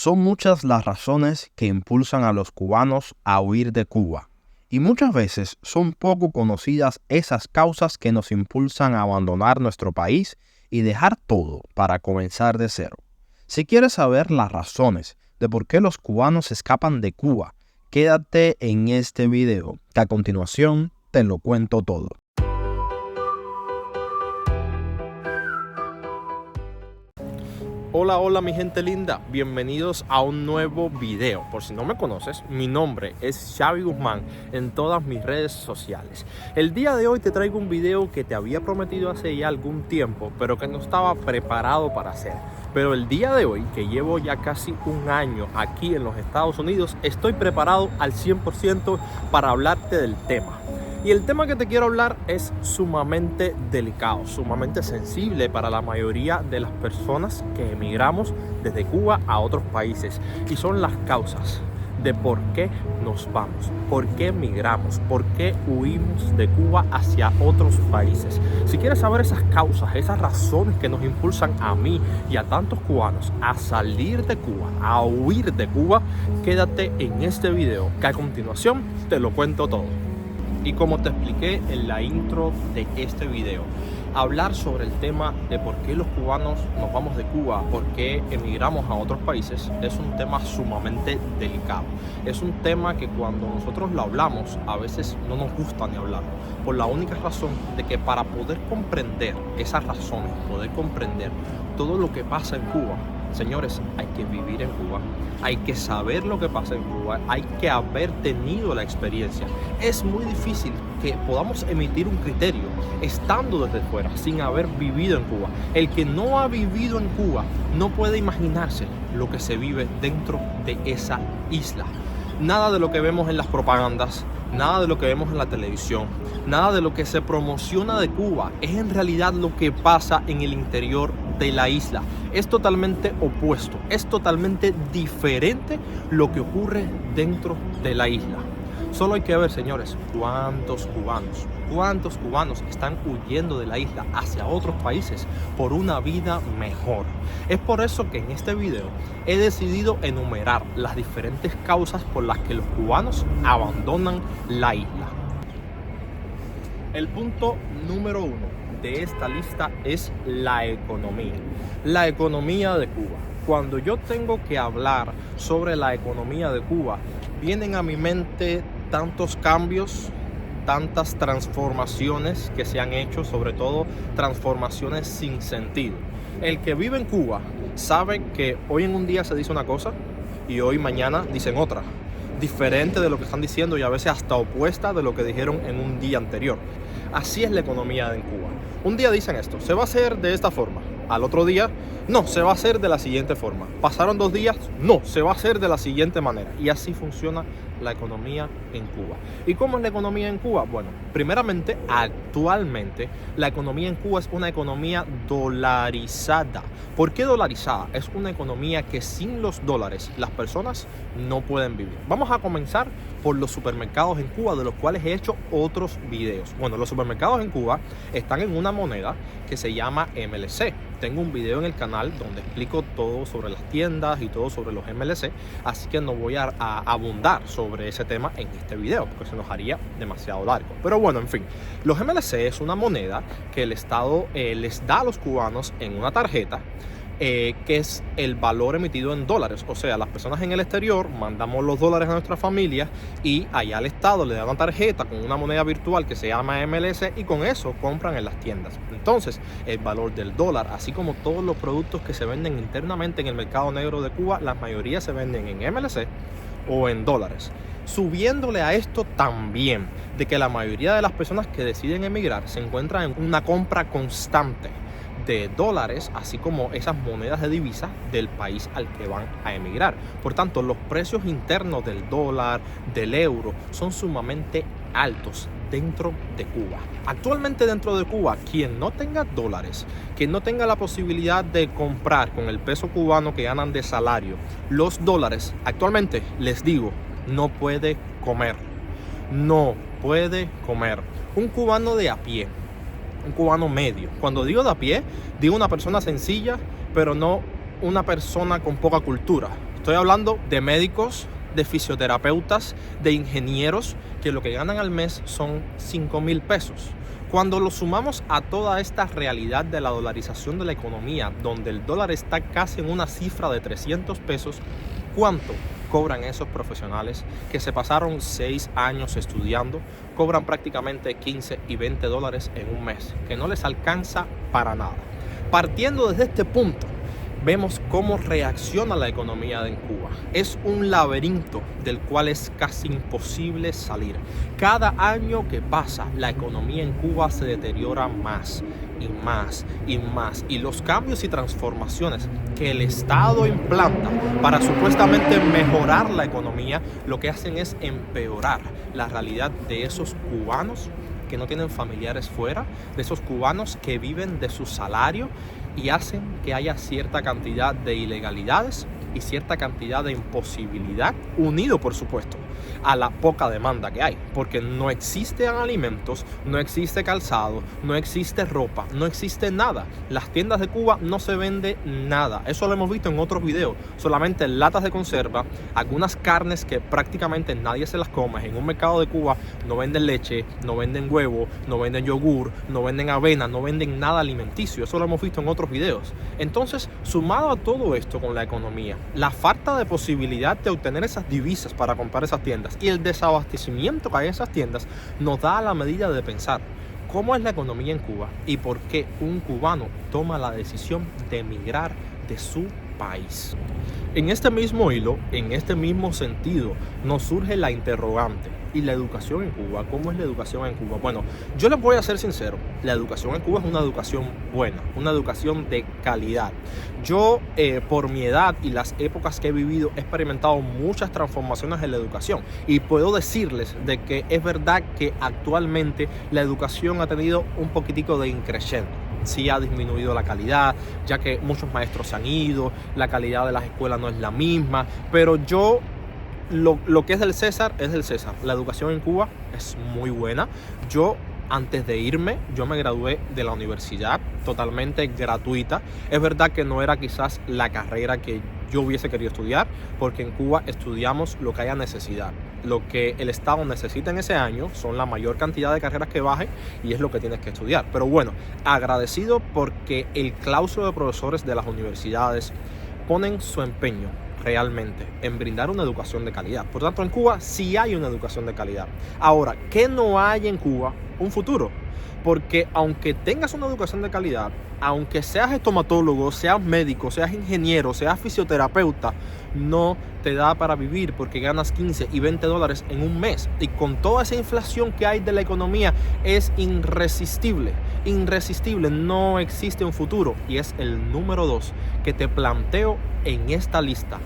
Son muchas las razones que impulsan a los cubanos a huir de Cuba. Y muchas veces son poco conocidas esas causas que nos impulsan a abandonar nuestro país y dejar todo para comenzar de cero. Si quieres saber las razones de por qué los cubanos escapan de Cuba, quédate en este video, que a continuación te lo cuento todo. Hola mi gente linda, bienvenidos a un nuevo video. Por si no me conoces, mi nombre es Xavi Guzmán en todas mis redes sociales. El día de hoy te traigo un video que te había prometido hace ya algún tiempo, pero que no estaba preparado para hacer. Pero el día de hoy, que llevo ya casi un año aquí en los Estados Unidos, estoy preparado al 100% para hablarte del tema. Y el tema que te quiero hablar es sumamente delicado, sumamente sensible para la mayoría de las personas que emigramos desde Cuba a otros países. Y son las causas de por qué nos vamos, por qué emigramos, por qué huimos de Cuba hacia otros países. Si quieres saber esas causas, esas razones que nos impulsan a mí y a tantos cubanos a salir de Cuba, a huir de Cuba, quédate en este video, que a continuación te lo cuento todo. Y como te expliqué en la intro de este video, hablar sobre el tema de por qué los cubanos nos vamos de Cuba, por qué emigramos a otros países, es un tema sumamente delicado. Es un tema que cuando nosotros lo hablamos, a veces no nos gusta ni hablarlo, por la única razón de que para poder comprender esas razones, poder comprender todo lo que pasa en Cuba, señores, hay que vivir en Cuba, hay que saber lo que pasa en Cuba, hay que haber tenido la experiencia. Es muy difícil que podamos emitir un criterio estando desde fuera, sin haber vivido en Cuba. El que no ha vivido en Cuba no puede imaginarse lo que se vive dentro de esa isla. Nada de lo que vemos en las propagandas, nada de lo que vemos en la televisión, nada de lo que se promociona de Cuba es en realidad lo que pasa en el interior de la isla. Es totalmente opuesto, es totalmente diferente lo que ocurre dentro de la isla. Solo hay que ver, señores, cuántos cubanos están huyendo de la isla hacia otros países por una vida mejor. Es por eso que en este video he decidido enumerar las diferentes causas por las que los cubanos abandonan la isla. El punto número 1 de esta lista es la economía. La economía de Cuba. Cuando yo tengo que hablar sobre la economía de Cuba, vienen a mi mente tantos cambios, tantas transformaciones que se han hecho, sobre todo transformaciones sin sentido. El que vive en Cuba sabe que hoy en un día se dice una cosa y hoy mañana dicen otra, diferente de lo que están diciendo y a veces hasta opuesta de lo que dijeron en un día anterior. Así es la economía en Cuba. Un día dicen esto, se va a hacer de esta forma. Al otro día, no, se va a hacer de la siguiente forma. Pasaron 2 días, no, se va a hacer de la siguiente manera. Y así funciona la economía en Cuba. ¿Y cómo es la economía en Cuba? Bueno, primeramente, actualmente, la economía en Cuba es una economía dolarizada. ¿Por qué dolarizada? Es una economía que sin los dólares las personas no pueden vivir. Vamos a comenzar por los supermercados en Cuba, de los cuales he hecho otros videos. Bueno, los supermercados en Cuba están en una moneda que se llama MLC. Tengo un video en el canal donde explico todo sobre las tiendas y todo sobre los MLC, así que no voy a abundar sobre ese tema en este video porque se nos haría demasiado largo. Pero bueno, en fin, los MLC es una moneda que el Estado les da a los cubanos en una tarjeta, que es el valor emitido en dólares. O sea, las personas en el exterior mandamos los dólares a nuestra familia y allá el Estado le da una tarjeta con una moneda virtual que se llama MLS y con eso compran en las tiendas. Entonces, el valor del dólar, así como todos los productos que se venden internamente en el mercado negro de Cuba, la mayoría se venden en MLC o en dólares. Subiéndole a esto también de que la mayoría de las personas que deciden emigrar se encuentran en una compra constante de dólares, así como esas monedas de divisa del país al que van a emigrar. Por tanto, los precios internos del dólar, del euro, son sumamente altos dentro de Cuba. Actualmente dentro de Cuba, quien no tenga dólares, quien no tenga la posibilidad de comprar con el peso cubano que ganan de salario los dólares, actualmente les digo, no puede comer. No puede comer. Un cubano de a pie, un cubano medio. Cuando digo de a pie, digo una persona sencilla, pero no una persona con poca cultura. Estoy hablando de médicos, de fisioterapeutas, de ingenieros, que lo que ganan al mes son 5,000 pesos. Cuando lo sumamos a toda esta realidad de la dolarización de la economía, donde el dólar está casi en una cifra de 300 pesos, ¿cuánto cobran esos profesionales que se pasaron 6 años estudiando? Cobran prácticamente 15 y 20 dólares en un mes, que no les alcanza para nada. Partiendo desde este punto, vemos cómo reacciona la economía en Cuba. Es un laberinto del cual es casi imposible salir. Cada año que pasa, la economía en Cuba se deteriora más y más y más. Y los cambios y transformaciones que el Estado implanta para supuestamente mejorar la economía, lo que hacen es empeorar la realidad de esos cubanos que no tienen familiares fuera, de esos cubanos que viven de su salario, y hacen que haya cierta cantidad de ilegalidades y cierta cantidad de imposibilidad, unido por supuesto a la poca demanda que hay, porque no existen alimentos, no existe calzado, no existe ropa, no existe nada. Las tiendas de Cuba no se vende nada. Eso lo hemos visto en otros videos, solamente latas de conserva, algunas carnes que prácticamente nadie se las come. En un mercado de Cuba no venden leche, no venden huevo, no venden yogur, no venden avena, no venden nada alimenticio. Eso lo hemos visto en otros videos. Entonces, sumado a todo esto con la economía, la falta de posibilidad de obtener esas divisas para comprar esas tiendas y el desabastecimiento que hay en esas tiendas, nos da la medida de pensar cómo es la economía en Cuba y por qué un cubano toma la decisión de emigrar de su país. En este mismo hilo, en este mismo sentido, nos surge la interrogante: ¿y la educación en Cuba? ¿Cómo es la educación en Cuba? Bueno, yo les voy a ser sincero, la educación en Cuba es una educación buena, una educación de calidad. Yo, por mi edad y las épocas que he vivido, he experimentado muchas transformaciones en la educación y puedo decirles de que es verdad que actualmente la educación ha tenido un poquitico de increciendo. Sí ha disminuido la calidad, ya que muchos maestros se han ido, la calidad de las escuelas no es la misma, pero yo, lo que es del César es del César. La educación en Cuba es muy buena. Yo, antes de irme, yo me gradué de la universidad totalmente gratuita. Es verdad que no era quizás la carrera que yo hubiese querido estudiar, porque en Cuba estudiamos lo que haya necesidad. Lo que el Estado necesita en ese año son la mayor cantidad de carreras que baje y es lo que tienes que estudiar. Pero bueno, agradecido porque el claustro de profesores de las universidades ponen su empeño realmente en brindar una educación de calidad. Por tanto, en Cuba sí hay una educación de calidad. Ahora, ¿qué no hay en Cuba? Un futuro. Porque aunque tengas una educación de calidad, aunque seas estomatólogo, seas médico, seas ingeniero, seas fisioterapeuta, no te da para vivir porque ganas 15 y 20 dólares en un mes. Y con toda esa inflación que hay de la economía, es irresistible. Irresistible, no existe un futuro. Y es el número 2 que te planteo en esta lista.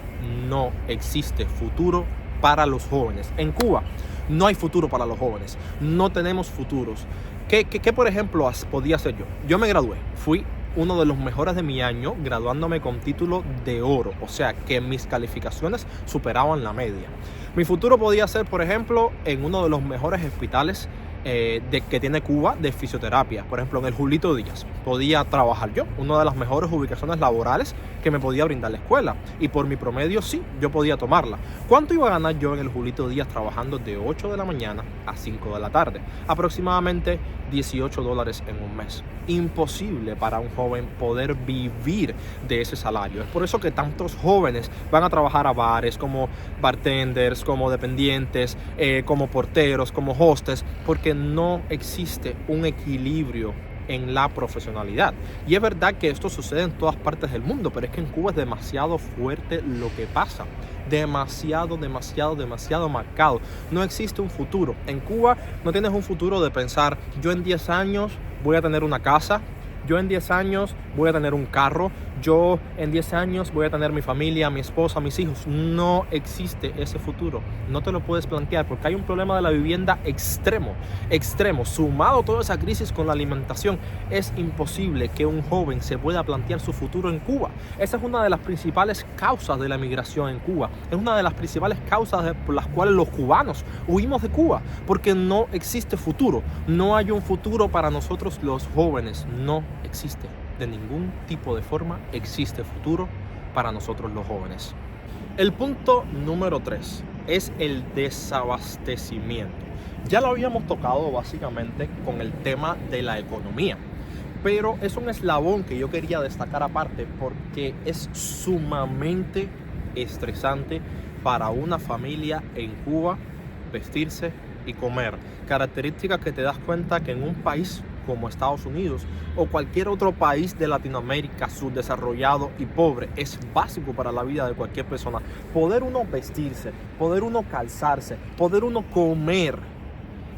No existe futuro para los jóvenes. En Cuba no hay futuro para los jóvenes. No tenemos futuros. ¿Qué por ejemplo, podía hacer yo? Yo me gradué. Fui uno de los mejores de mi año, graduándome con título de oro. O sea, que mis calificaciones superaban la media. Mi futuro podía ser, por ejemplo, en uno de los mejores hospitales que tiene Cuba de fisioterapia. Por ejemplo, en el Julito Díaz podía trabajar yo, una de las mejores ubicaciones laborales que me podía brindar la escuela, y por mi promedio sí, yo podía tomarla. ¿Cuánto iba a ganar yo en el Julito Díaz trabajando de 8 de la mañana a 5 de la tarde? Aproximadamente 18 dólares en un mes. Imposible para un joven poder vivir de ese salario. Es por eso que tantos jóvenes van a trabajar a bares, como bartenders, como dependientes, como porteros, como hostes, porque no existe un equilibrio en la profesionalidad. Y es verdad que esto sucede en todas partes del mundo, pero es que en Cuba es demasiado fuerte lo que pasa. Demasiado marcado. No existe un futuro. En Cuba no tienes un futuro de pensar: yo en 10 años voy a tener una casa, yo en 10 años voy a tener un carro, yo en 10 años voy a tener mi familia, mi esposa, mis hijos. No existe ese futuro. No te lo puedes plantear porque hay un problema de la vivienda extremo. Sumado toda esa crisis con la alimentación, es imposible que un joven se pueda plantear su futuro en Cuba. Esa es una de las principales causas de la migración en Cuba. Es una de las principales causas por las cuales los cubanos huimos de Cuba, porque no existe futuro. No hay un futuro para nosotros los jóvenes. No existe. De ningún tipo de forma existe futuro para nosotros los jóvenes. El punto número 3 es el desabastecimiento. Ya lo habíamos tocado básicamente con el tema de la economía, pero es un eslabón que yo quería destacar aparte porque es sumamente estresante para una familia en Cuba vestirse y comer. Características que te das cuenta que en un país como Estados Unidos o cualquier otro país de Latinoamérica subdesarrollado y pobre es básico para la vida de cualquier persona. Poder uno vestirse, poder uno calzarse, poder uno comer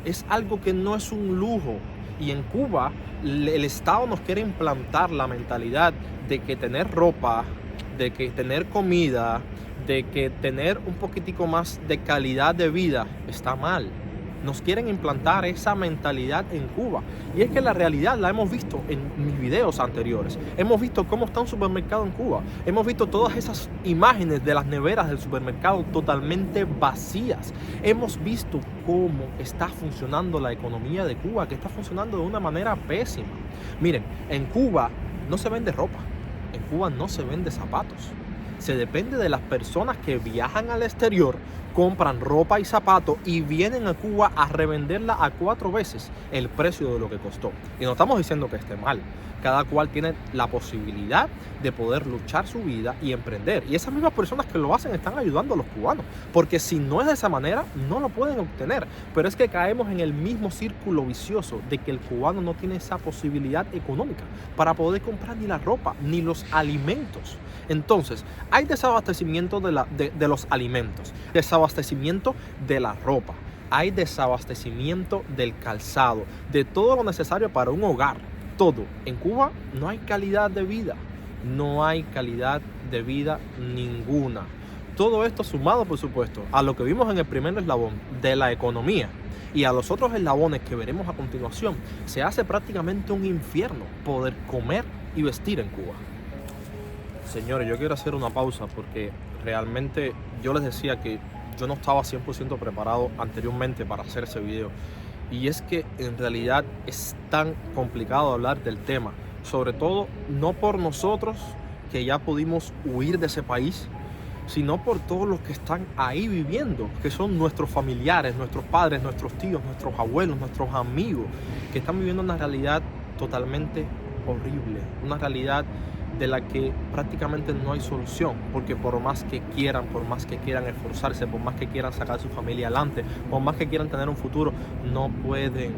es algo que no es un lujo. Y en Cuba el Estado nos quiere implantar la mentalidad de que tener ropa, de que tener comida, de que tener un poquitico más de calidad de vida está mal. Nos quieren implantar esa mentalidad en Cuba. Y es que la realidad la hemos visto en mis videos anteriores. Hemos visto cómo está un supermercado en Cuba. Hemos visto todas esas imágenes de las neveras del supermercado totalmente vacías. Hemos visto cómo está funcionando la economía de Cuba, que está funcionando de una manera pésima. Miren, en Cuba no se vende ropa. En Cuba no se vende zapatos. Se depende de las personas que viajan al exterior, compran ropa y zapatos y vienen a Cuba a revenderla a 4 veces el precio de lo que costó. Y no estamos diciendo que esté mal. Cada cual tiene la posibilidad de poder luchar su vida y emprender. Y esas mismas personas que lo hacen están ayudando a los cubanos. Porque si no es de esa manera, no lo pueden obtener. Pero es que caemos en el mismo círculo vicioso de que el cubano no tiene esa posibilidad económica para poder comprar ni la ropa ni los alimentos. Entonces, hay desabastecimiento de los alimentos, desabastecimiento de la ropa, hay desabastecimiento del calzado, de todo lo necesario para un hogar. Todo. En Cuba no hay calidad de vida, no hay calidad de vida ninguna. Todo esto sumado, por supuesto, a lo que vimos en el primer eslabón de la economía y a los otros eslabones que veremos a continuación, se hace prácticamente un infierno poder comer y vestir en Cuba. Señores, yo quiero hacer una pausa porque realmente yo les decía que yo no estaba 100% preparado anteriormente para hacer ese video. Y es que en realidad es tan complicado hablar del tema, sobre todo no por nosotros que ya pudimos huir de ese país, sino por todos los que están ahí viviendo, que son nuestros familiares, nuestros padres, nuestros tíos, nuestros abuelos, nuestros amigos, que están viviendo una realidad totalmente horrible, una realidad de la que prácticamente no hay solución, porque por más que quieran esforzarse, por más que quieran sacar su familia adelante, por más que quieran tener un futuro, no pueden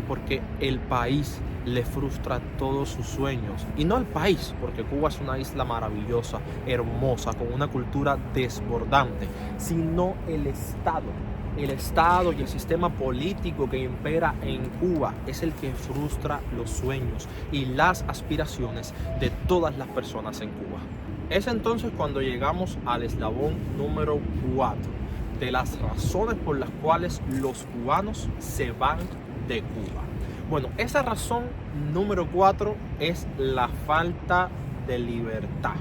porque el país le frustra todos sus sueños. Y no el país, porque Cuba es una isla maravillosa, hermosa, con una cultura desbordante, sino el Estado. El Estado y el sistema político que impera en Cuba es el que frustra los sueños y las aspiraciones de todas las personas en Cuba. Es entonces cuando llegamos al eslabón número 4 de las razones por las cuales los cubanos se van de Cuba. Bueno, esa razón número 4 es la falta de libertad.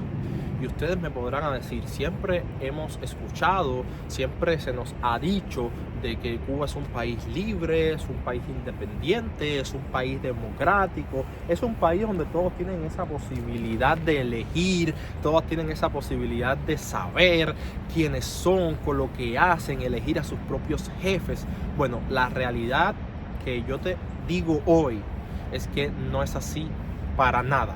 Y ustedes me podrán decir, siempre hemos escuchado, siempre se nos ha dicho de que Cuba es un país libre, es un país independiente, es un país democrático, es un país donde todos tienen esa posibilidad de elegir, todos tienen esa posibilidad de saber quiénes son, con lo que hacen, elegir a sus propios jefes. Bueno, la realidad que yo te digo hoy es que no es así para nada.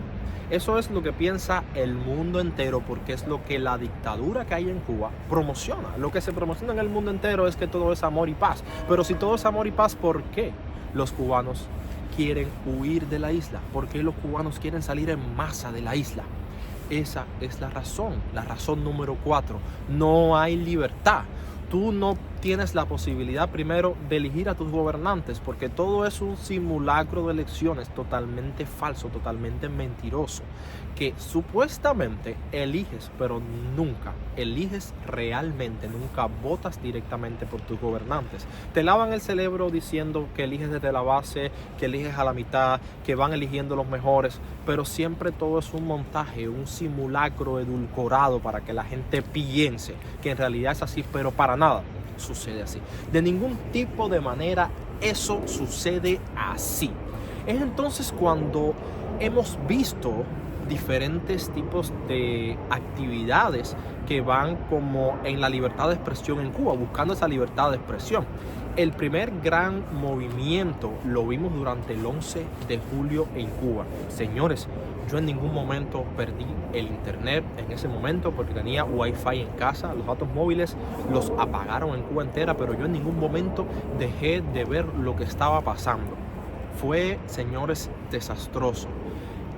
Eso es lo que piensa el mundo entero, porque es lo que la dictadura que hay en Cuba promociona. Lo que se promociona en el mundo entero es que todo es amor y paz. Pero si todo es amor y paz, ¿por qué los cubanos quieren huir de la isla? ¿Por qué los cubanos quieren salir en masa de la isla? Esa es la razón número 4. No hay libertad. Tú no tienes la posibilidad primero de elegir a tus gobernantes, porque todo es un simulacro de elecciones totalmente falso, totalmente mentiroso, que supuestamente eliges, pero nunca eliges realmente, nunca votas directamente por tus gobernantes. Te lavan el cerebro diciendo que eliges desde la base, que eliges a la mitad, que van eligiendo los mejores, pero siempre todo es un montaje, un simulacro edulcorado para que la gente piense que en realidad es así, pero para nada sucede así. De ningún tipo de manera eso sucede así. Es entonces cuando hemos visto diferentes tipos de actividades que van como en la libertad de expresión en Cuba, buscando esa libertad de expresión. El primer gran movimiento lo vimos durante el 11 de julio en Cuba. Señores, yo en ningún momento perdí el internet en ese momento porque tenía wifi en casa. Los datos móviles los apagaron en Cuba entera, pero yo en ningún momento dejé de ver lo que estaba pasando. Fue, señores, desastroso.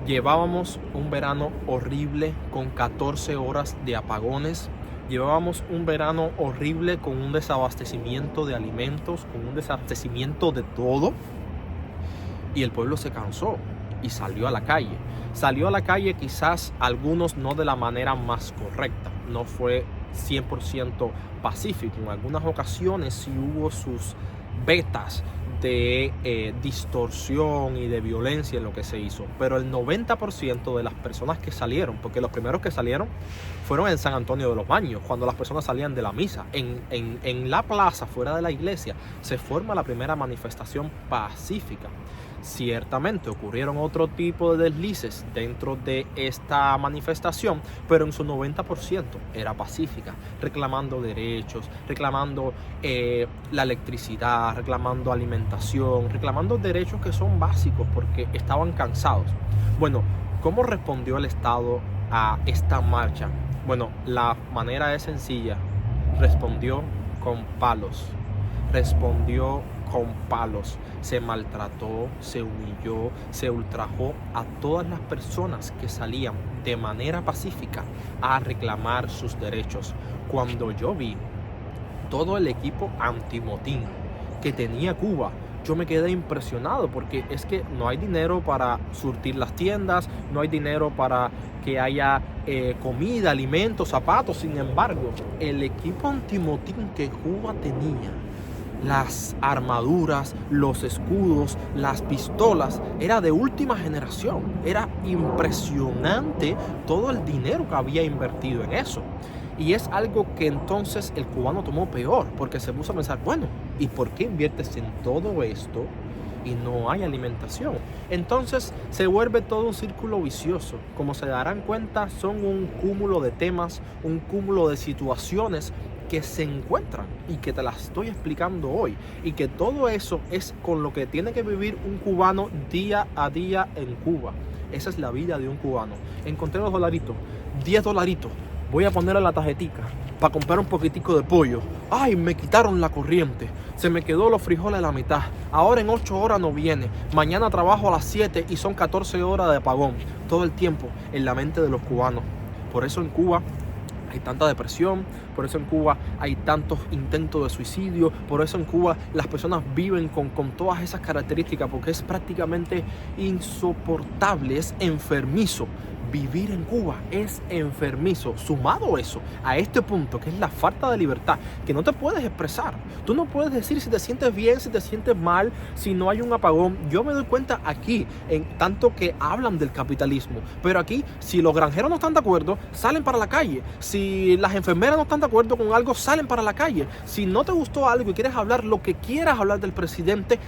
Llevábamos un verano horrible con 14 horas de apagones. Llevábamos un verano horrible con un desabastecimiento de alimentos, con un desabastecimiento de todo. Y el pueblo se cansó y salió a la calle. Salió a la calle quizás algunos no de la manera más correcta. No fue 100% pacífico. En algunas ocasiones sí hubo sus vetas de distorsión y de violencia en lo que se hizo, pero el 90% de las personas que salieron, porque los primeros que salieron fueron en San Antonio de los Baños, cuando las personas salían de la misa, en la plaza, fuera de la iglesia, se forma la primera manifestación pacífica. Ciertamente ocurrieron otro tipo de deslices dentro de esta manifestación, pero en su 90% era pacífica, reclamando derechos, reclamando la electricidad, reclamando alimentación, reclamando derechos que son básicos porque estaban cansados. Bueno, ¿cómo respondió el Estado a esta marcha? Bueno, la manera es sencilla, respondió con palos, respondió con palos, se maltrató, se humilló, se ultrajó a todas las personas que salían de manera pacífica a reclamar sus derechos. Cuando yo vi todo el equipo antimotín que tenía Cuba, yo me quedé impresionado porque es que no hay dinero para surtir las tiendas, no hay dinero para que haya comida, alimentos, zapatos. Sin embargo, el equipo antimotín que Cuba tenía, las armaduras, los escudos, las pistolas, era de última generación. Era impresionante todo el dinero que había invertido en eso. Y es algo que entonces el cubano tomó peor, porque se puso a pensar, bueno, ¿y por qué inviertes en todo esto y no hay alimentación? Entonces se vuelve todo un círculo vicioso. Como se darán cuenta, son un cúmulo de temas, un cúmulo de situaciones que se encuentran y que te las estoy explicando hoy, y que todo eso es con lo que tiene que vivir un cubano día a día en Cuba. Esa es la vida de un cubano. Encontré los dolaritos, 10 dolaritos, voy a ponerle la tarjetica para comprar un poquitico de pollo. Ay, me quitaron la corriente, se me quedó los frijoles a la mitad, ahora en 8 horas no viene, mañana trabajo a las 7 y son 14 horas de apagón. Todo el tiempo en la mente de los cubanos. Por eso en Cuba hay tanta depresión, por eso en Cuba hay tantos intentos de suicidio, por eso en Cuba las personas viven con todas esas características, porque es prácticamente insoportable, es enfermizo. Vivir en Cuba es enfermizo. Sumado eso a este punto, que es la falta de libertad, que no te puedes expresar. Tú no puedes decir si te sientes bien, si te sientes mal, si no hay un apagón. Yo me doy cuenta aquí, en tanto que hablan del capitalismo, pero aquí, si los granjeros no están de acuerdo, salen para la calle. Si las enfermeras no están de acuerdo con algo, salen para la calle. Si no te gustó algo y quieres hablar lo que quieras hablar del presidente,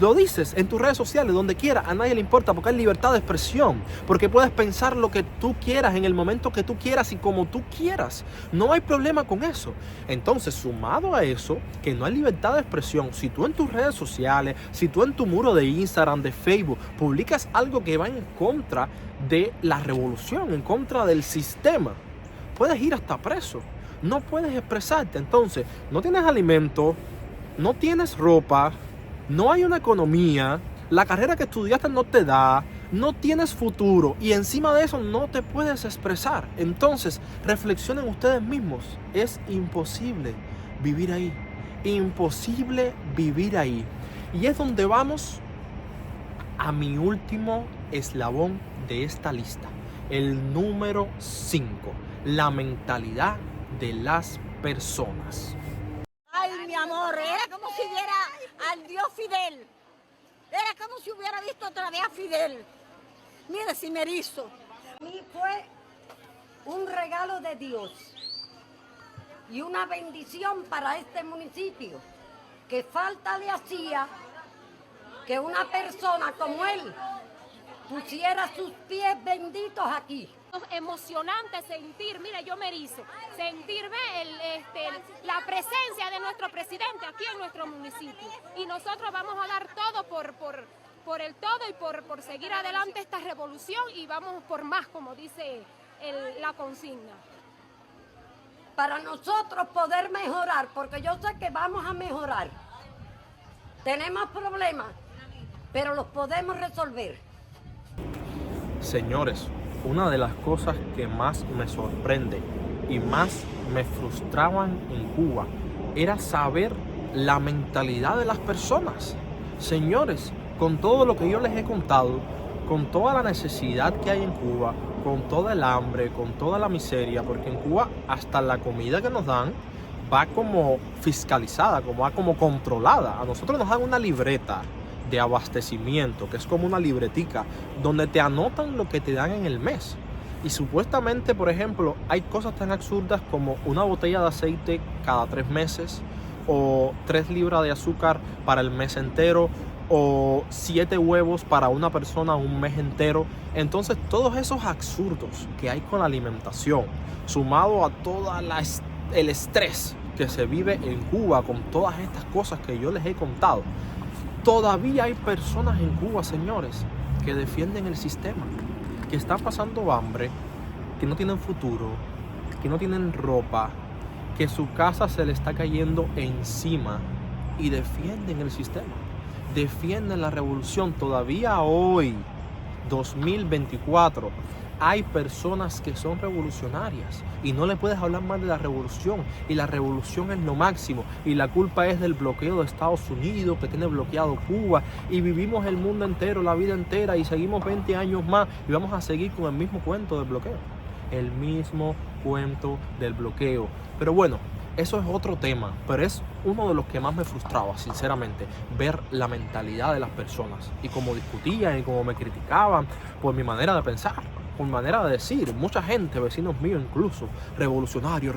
lo dices en tus redes sociales, donde quiera, a nadie le importa, porque hay libertad de expresión, porque puedes pensar lo que tú quieras en el momento que tú quieras y como tú quieras. No hay problema con eso. Entonces, sumado a eso, que no hay libertad de expresión, si tú en tus redes sociales, si tú en tu muro de Instagram, de Facebook, publicas algo que va en contra de la revolución, en contra del sistema, puedes ir hasta preso. No puedes expresarte. Entonces, no tienes alimento, no tienes ropa, no hay una economía, la carrera que estudiaste no te da, no tienes futuro y encima de eso no te puedes expresar. Entonces, reflexionen ustedes mismos. Es imposible vivir ahí. Imposible vivir ahí. Y es donde vamos a mi último eslabón de esta lista. El número 5. La mentalidad de las personas. Ay, mi amor, era como si viera al Dios Fidel. Era como si hubiera visto otra vez a Fidel. Mire si me erizo. A mí fue un regalo de Dios y una bendición para este municipio, que falta le hacía que una persona como él pusiera sus pies benditos aquí. Emocionante sentir, mire, yo me erizo, sentir la presencia de nuestro presidente aquí en nuestro municipio. Y nosotros vamos a dar todo por el todo y por seguir adelante esta revolución, y vamos por más, como dice la consigna. Para nosotros poder mejorar, porque yo sé que vamos a mejorar. Tenemos problemas, pero los podemos resolver. Señores, una de las cosas que más me sorprende y más me frustraban en Cuba era saber la mentalidad de las personas. Señores, con todo lo que yo les he contado, con toda la necesidad que hay en Cuba, con toda el hambre, con toda la miseria, porque en Cuba hasta la comida que nos dan va como fiscalizada, va como controlada. A nosotros nos dan una libreta de abastecimiento, que es como una libretica, donde te anotan lo que te dan en el mes. Y supuestamente, por ejemplo, hay cosas tan absurdas como una botella de aceite cada 3 meses, o 3 libras de azúcar para el mes entero, o 7 huevos para una persona un mes entero. Entonces, todos esos absurdos que hay con la alimentación, sumado a todo el estrés que se vive en Cuba con todas estas cosas que yo les he contado, todavía hay personas en Cuba, señores, que defienden el sistema, que están pasando hambre, que no tienen futuro, que no tienen ropa, que su casa se le está cayendo encima, y defienden el sistema, defienden la revolución. Todavía hoy, 2024, hay personas que son revolucionarias y no le puedes hablar mal de la revolución, y la revolución es lo máximo, y la culpa es del bloqueo de Estados Unidos que tiene bloqueado Cuba, y vivimos el mundo entero, la vida entera, y seguimos 20 años más y vamos a seguir con el mismo cuento del bloqueo, el mismo cuento del bloqueo. Pero bueno, eso es otro tema, pero es uno de los que más me frustraba, sinceramente, ver la mentalidad de las personas y cómo discutían y cómo me criticaban por mi manera de pensar, por mi manera de decir. Mucha gente, vecinos míos incluso, revolucionario,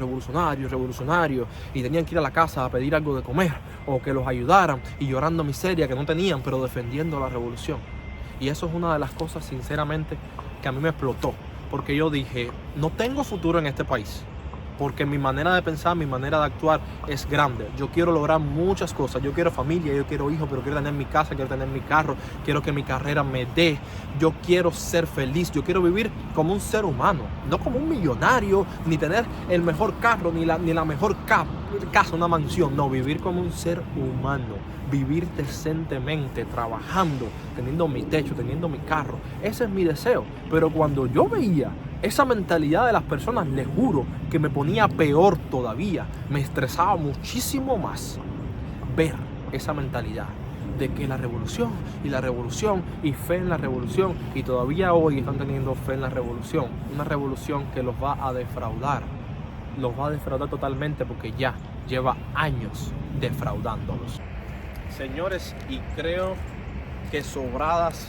y tenían que ir a la casa a pedir algo de comer o que los ayudaran, y llorando miseria que no tenían, pero defendiendo la revolución. Y eso es una de las cosas, sinceramente, que a mí me explotó, porque yo dije, no tengo futuro en este país, porque mi manera de pensar, mi manera de actuar es grande. Yo quiero lograr muchas cosas. Yo quiero familia, yo quiero hijos, pero quiero tener mi casa, quiero tener mi carro, quiero que mi carrera me dé. Yo quiero ser feliz, yo quiero vivir como un ser humano, no como un millonario, ni tener el mejor carro, ni la mejor casa, una mansión. No, vivir como un ser humano, vivir decentemente, trabajando, teniendo mi techo, teniendo mi carro. Ese es mi deseo. Pero cuando yo veía esa mentalidad de las personas, les juro que me ponía peor todavía. Me estresaba muchísimo más ver esa mentalidad de que la revolución y fe en la revolución, y todavía hoy están teniendo fe en la revolución. Una revolución que los va a defraudar totalmente, porque ya lleva años defraudándolos. Señores, y creo que sobradas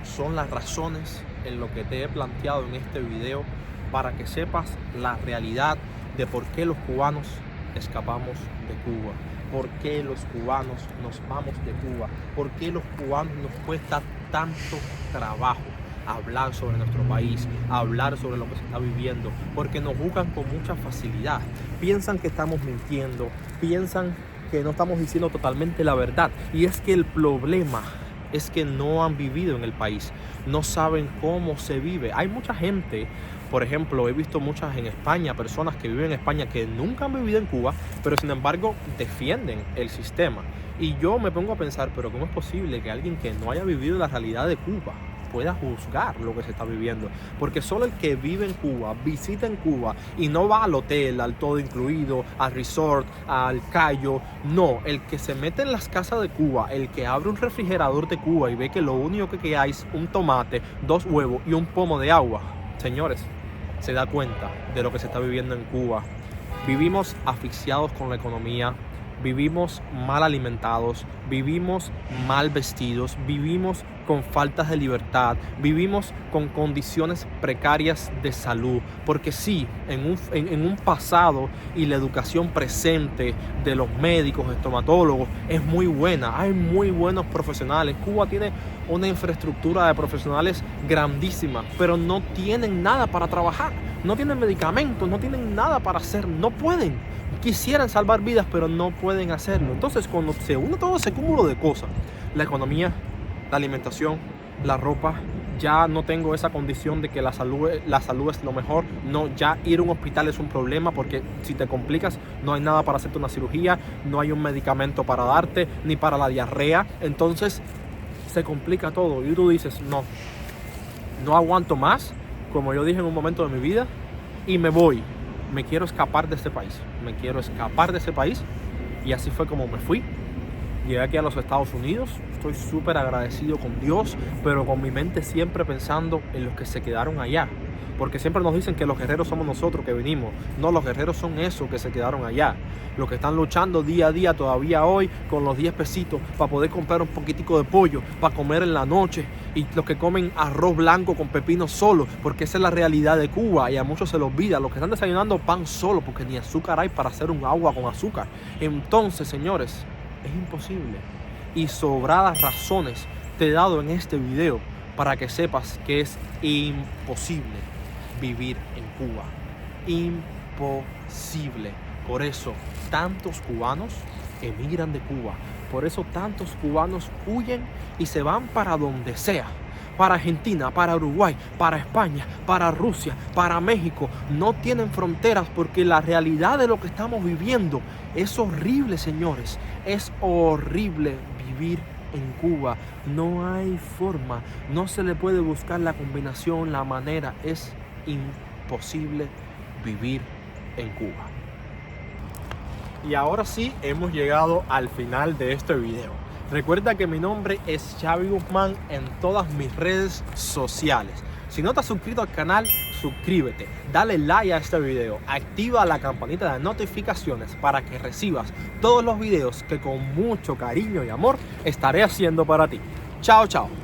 son las razones en lo que te he planteado en este video, para que sepas la realidad de por qué los cubanos escapamos de Cuba, por qué los cubanos nos vamos de Cuba, por qué los cubanos nos cuesta tanto trabajo hablar sobre nuestro país, hablar sobre lo que se está viviendo, porque nos juzgan con mucha facilidad, piensan que estamos mintiendo, piensan que no estamos diciendo totalmente la verdad. Y es que el problema es que no han vivido en el país, no saben cómo se vive. Hay mucha gente, por ejemplo, he visto muchas en España, personas que viven en España que nunca han vivido en Cuba, pero sin embargo defienden el sistema. Y yo me pongo a pensar, pero ¿cómo es posible que alguien que no haya vivido la realidad de Cuba pueda juzgar lo que se está viviendo? Porque solo el que vive en Cuba, visita en Cuba y no va al hotel, al todo incluido, al resort, al Cayo, no, el que se mete en las casas de Cuba, el que abre un refrigerador de Cuba y ve que lo único que hay es un tomate, 2 huevos y un pomo de agua, señores, se da cuenta de lo que se está viviendo en Cuba. Vivimos asfixiados con la economía, vivimos mal alimentados, vivimos mal vestidos, vivimos con faltas de libertad, vivimos con condiciones precarias de salud. Porque sí, en un pasado y la educación presente de los médicos, estomatólogos, es muy buena. Hay muy buenos profesionales. Cuba tiene una infraestructura de profesionales grandísima, pero no tienen nada para trabajar. No tienen medicamentos, no tienen nada para hacer, no pueden. Quisieran salvar vidas, pero no pueden hacerlo. Entonces, cuando se une todo ese cúmulo de cosas, la economía, la alimentación, la ropa, ya no tengo esa condición de que la salud es lo mejor. No, ya ir a un hospital es un problema, porque si te complicas, no hay nada para hacerte una cirugía, no hay un medicamento para darte, ni para la diarrea. Entonces, se complica todo y tú dices, no aguanto más, como yo dije en un momento de mi vida, y me voy. Me quiero escapar de este país. Me quiero escapar de este país. Y así fue como me fui. Llegué aquí a los Estados Unidos. Estoy súper agradecido con Dios, pero con mi mente siempre pensando en los que se quedaron allá. Porque siempre nos dicen que los guerreros somos nosotros que venimos. No, los guerreros son esos que se quedaron allá. Los que están luchando día a día todavía hoy con los 10 pesitos para poder comprar un poquitico de pollo para comer en la noche. Y los que comen arroz blanco con pepino solo, porque esa es la realidad de Cuba y a muchos se les olvida. Los que están desayunando pan solo, porque ni azúcar hay para hacer un agua con azúcar. Entonces, señores, es imposible. Y sobradas razones te he dado en este video para que sepas que es imposible vivir en Cuba. Imposible. Por eso tantos cubanos emigran de Cuba. Por eso tantos cubanos huyen y se van para donde sea. Para Argentina, para Uruguay, para España, para Rusia, para México. No tienen fronteras, porque la realidad de lo que estamos viviendo es horrible, señores. Es horrible vivir en Cuba. No hay forma. No se le puede buscar la combinación, la manera. Es imposible vivir en Cuba. Y ahora sí, hemos llegado al final de este video. Recuerda que mi nombre es Xavi Guzmán en todas mis redes sociales. Si no te has suscrito al canal, suscríbete, dale like a este video, activa la campanita de notificaciones para que recibas todos los videos que con mucho cariño y amor estaré haciendo para ti. Chao, chao.